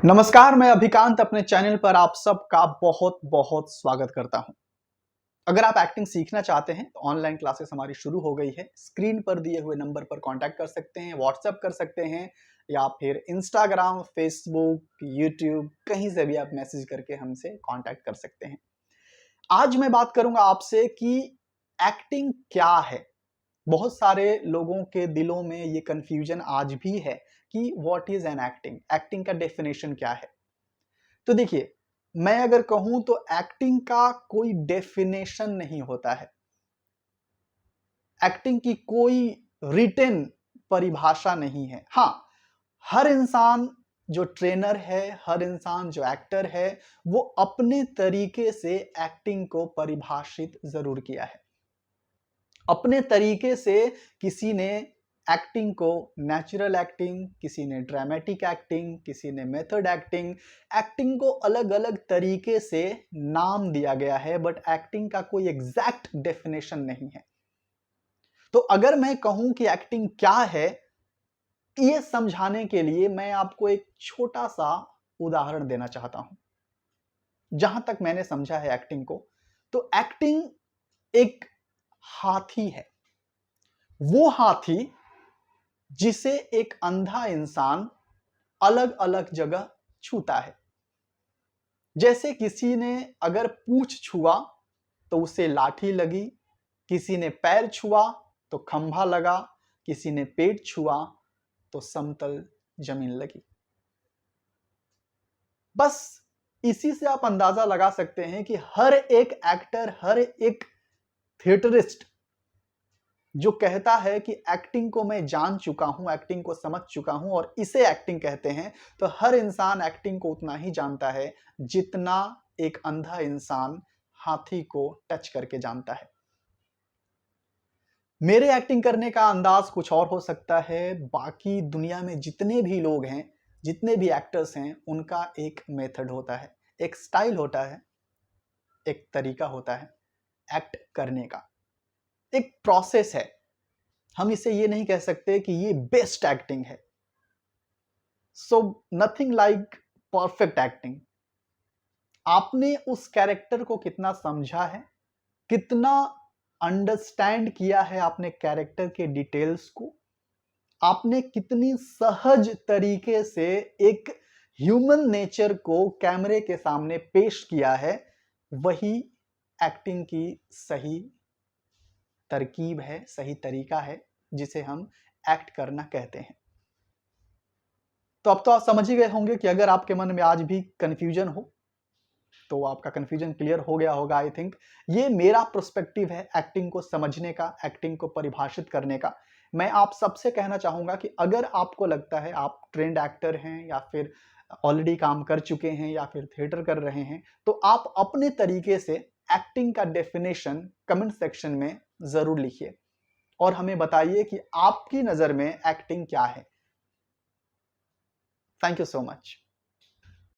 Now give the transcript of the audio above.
नमस्कार, मैं अभिकांत अपने चैनल पर आप सबका बहुत बहुत स्वागत करता हूं। अगर आप एक्टिंग सीखना चाहते हैं तो ऑनलाइन क्लासेस हमारी शुरू हो गई है। स्क्रीन पर दिए हुए नंबर पर कांटेक्ट कर सकते हैं, व्हाट्सएप कर सकते हैं या फिर इंस्टाग्राम, फेसबुक, यूट्यूब कहीं से भी आप मैसेज करके हमसे कांटेक्ट कर सकते हैं। आज मैं बात करूंगा आपसे कि एक्टिंग क्या है। बहुत सारे लोगों के दिलों में ये कंफ्यूजन आज भी है कि what is an acting, acting का डेफिनेशन क्या है। तो देखिए, मैं अगर कहूं तो एक्टिंग का कोई डेफिनेशन नहीं होता है। एक्टिंग की कोई रिटन परिभाषा नहीं है। हाँ, हर इंसान जो ट्रेनर है, हर इंसान जो एक्टर है, वो अपने तरीके से एक्टिंग को परिभाषित जरूर किया है। अपने तरीके से किसी ने एक्टिंग को नेचुरल एक्टिंग, किसी ने ड्रामेटिक एक्टिंग, किसी ने मेथड एक्टिंग, एक्टिंग को अलग अलग तरीके से नाम दिया गया है, बट एक्टिंग का कोई एग्जैक्ट डेफिनेशन नहीं है। तो अगर मैं कहूं कि एक्टिंग क्या है, ये समझाने के लिए मैं आपको एक छोटा सा उदाहरण देना चाहता हूं। जहां तक मैंने समझा है एक्टिंग को, तो एक्टिंग एक हाथी है। वो हाथी जिसे एक अंधा इंसान अलग अलग जगह छूता है। जैसे किसी ने अगर पूंछ छुआ तो उसे लाठी लगी, किसी ने पैर छुआ तो खंभा लगा, किसी ने पेट छुआ तो समतल जमीन लगी। बस इसी से आप अंदाजा लगा सकते हैं कि हर एक एक्टर, हर एक थिएटरिस्ट जो कहता है कि एक्टिंग को मैं जान चुका हूं, एक्टिंग को समझ चुका हूं और इसे एक्टिंग कहते हैं, तो हर इंसान एक्टिंग को उतना ही जानता है जितना एक अंधा इंसान हाथी को टच करके जानता है। मेरे एक्टिंग करने का अंदाज कुछ और हो सकता है। बाकी दुनिया में जितने भी लोग हैं, जितने भी एक्टर्स हैं, उनका एक मेथड होता है, एक स्टाइल होता है, एक तरीका होता है एक्ट करने का, एक प्रोसेस है। हम इसे ये नहीं कह सकते कि ये बेस्ट एक्टिंग है। So nothing like perfect acting. आपने उस कैरेक्टर को कितना समझा है, कितना अंडरस्टैंड किया है आपने कैरेक्टर के डिटेल्स को, आपने कितनी सहज तरीके से एक ह्यूमन नेचर को कैमरे के सामने पेश किया है, वही एक्टिंग की सही तरकीब है, सही तरीका है जिसे हम एक्ट करना कहते हैं। तो अब तो आप समझ ही गए होंगे कि अगर आपके मन में आज भी कंफ्यूजन हो तो आपका कंफ्यूजन क्लियर हो गया होगा। आई थिंक ये मेरा पर्सपेक्टिव है एक्टिंग को समझने का, एक्टिंग को परिभाषित करने का। मैं आप सबसे कहना चाहूंगा कि अगर आपको लगता है आप ट्रेंड एक्टर हैं या फिर ऑलरेडी काम कर चुके हैं या फिर थिएटर कर रहे हैं, तो आप अपने तरीके से एक्टिंग का डेफिनेशन कमेंट सेक्शन में जरूर लिखिए और हमें बताइए कि आपकी नजर में एक्टिंग क्या है। Thank you so much.